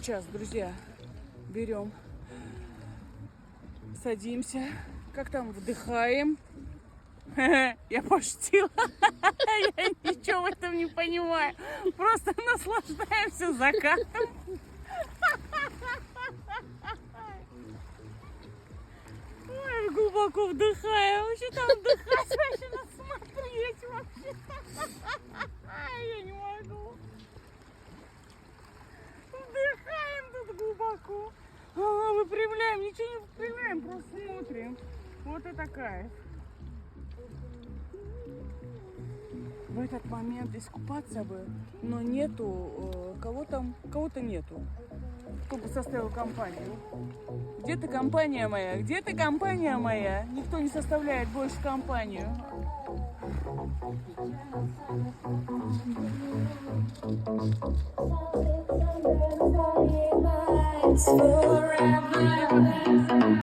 сейчас, друзья, берем, садимся, как там, вдыхаем. Я пошутила. Я ничего в этом не понимаю. Просто наслаждаемся закатом. Ой, глубоко вдыхаем. Что там вдыхать вообще, насмотреть вообще? Я не могу. Вдыхаем тут глубоко. Выпрямляем, ничего не выпрямляем, просто смотрим. Вот это кайф. В этот момент искупаться бы, но нету, кого-то нету, кто бы составил компанию. Где ты, компания моя? Где ты, компания моя? Никто не составляет больше компанию. Forever